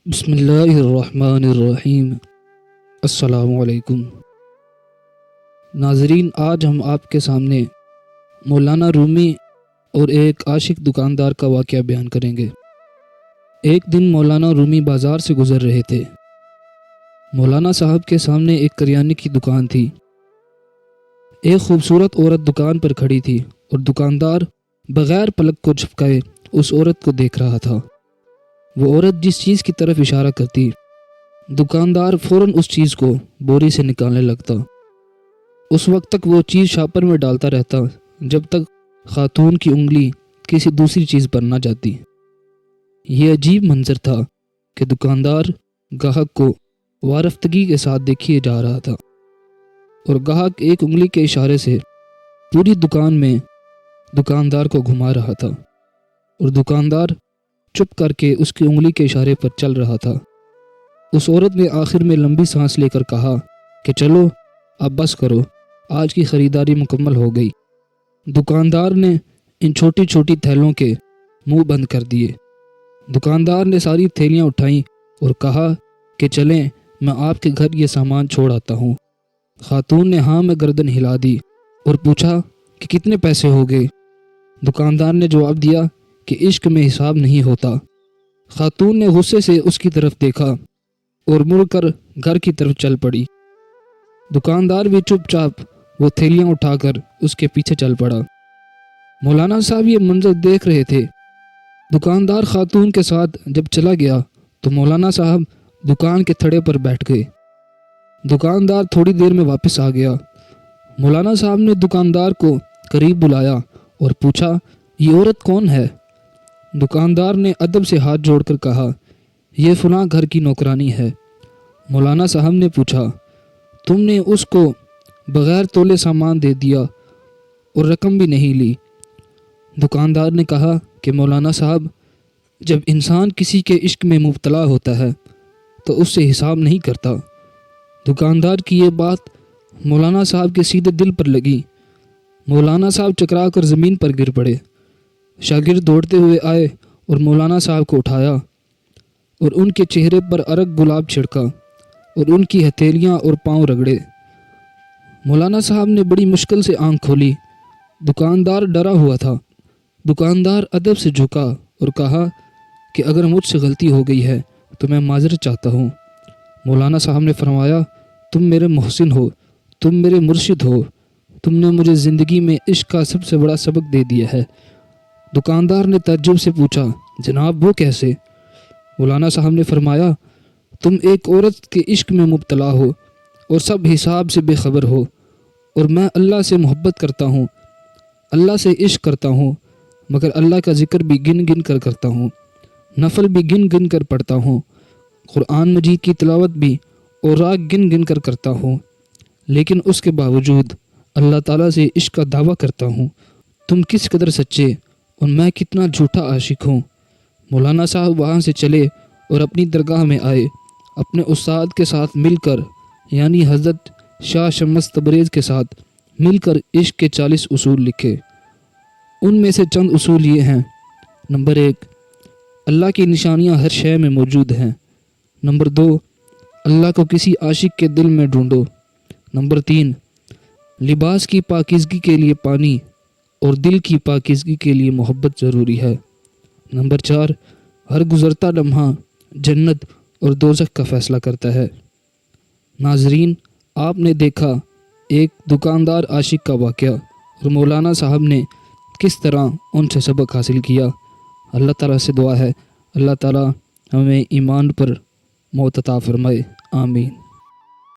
بسم اللہ الرحمن الرحیم۔ السلام علیکم ناظرین، آج ہم آپ کے سامنے مولانا رومی اور ایک عاشق دکاندار کا واقعہ بیان کریں گے۔ ایک دن مولانا رومی بازار سے گزر رہے تھے۔ مولانا صاحب کے سامنے ایک کریانے کی دکان تھی۔ ایک خوبصورت عورت دکان پر کھڑی تھی اور دکاندار بغیر پلک کو جھپکائے اس عورت کو دیکھ رہا تھا۔ وہ عورت جس چیز کی طرف اشارہ کرتی، دکاندار فوراً اس چیز کو بوری سے نکالنے لگتا۔ اس وقت تک وہ چیز شاپر میں ڈالتا رہتا جب تک خاتون کی انگلی کسی دوسری چیز پر نہ جاتی۔ یہ عجیب منظر تھا کہ دکاندار گاہک کو وارفتگی کے ساتھ دیکھیے جا رہا تھا اور گاہک ایک انگلی کے اشارے سے پوری دکان میں دکاندار کو گھما رہا تھا اور دکاندار چپ کر کے اس کی انگلی کے اشارے پر چل رہا تھا۔ اس عورت نے آخر میں لمبی سانس لے کر کہا کہ چلو اب بس کرو، آج کی خریداری مکمل ہو گئی۔ دکاندار نے ان چھوٹی چھوٹی تھیلوں کے منہ بند کر دیے۔ دکاندار نے ساری تھیلیاں اٹھائیں اور کہا کہ چلیں، میں آپ کے گھر یہ سامان چھوڑ آتا ہوں۔ خاتون نے ہاں میں گردن ہلا دی اور پوچھا کہ کتنے پیسے ہو گئے؟ دکاندار نے جواب دیا کہ عشق میں حساب نہیں ہوتا۔ خاتون نے غصے سے اس کی طرف دیکھا اور مڑ کر گھر کی طرف چل پڑی۔ دکاندار بھی چپ چاپ وہ تھیلیاں اٹھا کر اس کے پیچھے چل پڑا۔ مولانا صاحب یہ منظر دیکھ رہے تھے۔ دکاندار خاتون کے ساتھ جب چلا گیا تو مولانا صاحب دکان کے تھڑے پر بیٹھ گئے۔ دکاندار تھوڑی دیر میں واپس آ گیا۔ مولانا صاحب نے دکاندار کو قریب بلایا اور پوچھا، یہ عورت کون ہے؟ دکاندار نے ادب سے ہاتھ جوڑ کر کہا، یہ فلاں گھر کی نوکرانی ہے۔ مولانا صاحب نے پوچھا، تم نے اس کو بغیر تولے سامان دے دیا اور رقم بھی نہیں لی؟ دکاندار نے کہا کہ مولانا صاحب، جب انسان کسی کے عشق میں مبتلا ہوتا ہے تو اس سے حساب نہیں کرتا۔ دکاندار کی یہ بات مولانا صاحب کے سیدھے دل پر لگی۔ مولانا صاحب چکرا کر زمین پر گر پڑے۔ شاگرد دوڑتے ہوئے آئے اور مولانا صاحب کو اٹھایا اور ان کے چہرے پر عرق گلاب چھڑکا اور ان کی ہتھیلیاں اور پاؤں رگڑے۔ مولانا صاحب نے بڑی مشکل سے آنکھ کھولی۔ دکاندار ڈرا ہوا تھا۔ دکاندار ادب سے جھکا اور کہا کہ اگر مجھ سے غلطی ہو گئی ہے تو میں معذرت چاہتا ہوں۔ مولانا صاحب نے فرمایا، تم میرے محسن ہو، تم میرے مرشد ہو، تم نے مجھے زندگی میں عشق کا سب سے بڑا سبق دے دیا ہے۔ دکاندار نے تعجب سے پوچھا، جناب وہ کیسے؟ مولانا صاحب نے فرمایا، تم ایک عورت کے عشق میں مبتلا ہو اور سب حساب سے بے خبر ہو، اور میں اللہ سے محبت کرتا ہوں، اللہ سے عشق کرتا ہوں، مگر اللہ کا ذکر بھی گن گن کر کرتا ہوں، نفل بھی گن گن کر پڑھتا ہوں، قرآن مجید کی تلاوت بھی اور راگ گن گن کر کرتا ہوں، لیکن اس کے باوجود اللہ تعالیٰ سے عشق کا دعویٰ کرتا ہوں۔ تم کس قدر سچے اور میں کتنا جھوٹا عاشق ہوں۔ مولانا صاحب وہاں سے چلے اور اپنی درگاہ میں آئے۔ اپنے استاد کے ساتھ مل کر، یعنی حضرت شاہ شمس تبریز کے ساتھ مل کر عشق کے 40 اصول لکھے۔ ان میں سے چند اصول یہ ہیں: نمبر 1، اللہ کی نشانیاں ہر شے میں موجود ہیں۔ نمبر 2، اللہ کو کسی عاشق کے دل میں ڈھونڈو۔ نمبر 3، لباس کی پاکیزگی کے لیے پانی اور دل کی پاکیزگی کے لیے محبت ضروری ہے۔ نمبر 4، ہر گزرتا لمحہ جنت اور دوزخ کا فیصلہ کرتا ہے۔ ناظرین، آپ نے دیکھا ایک دکاندار عاشق کا واقعہ اور مولانا صاحب نے کس طرح ان سے سبق حاصل کیا۔ اللہ تعالیٰ سے دعا ہے اللہ تعالیٰ ہمیں ایمان پر موت عطا فرمائے، آمین۔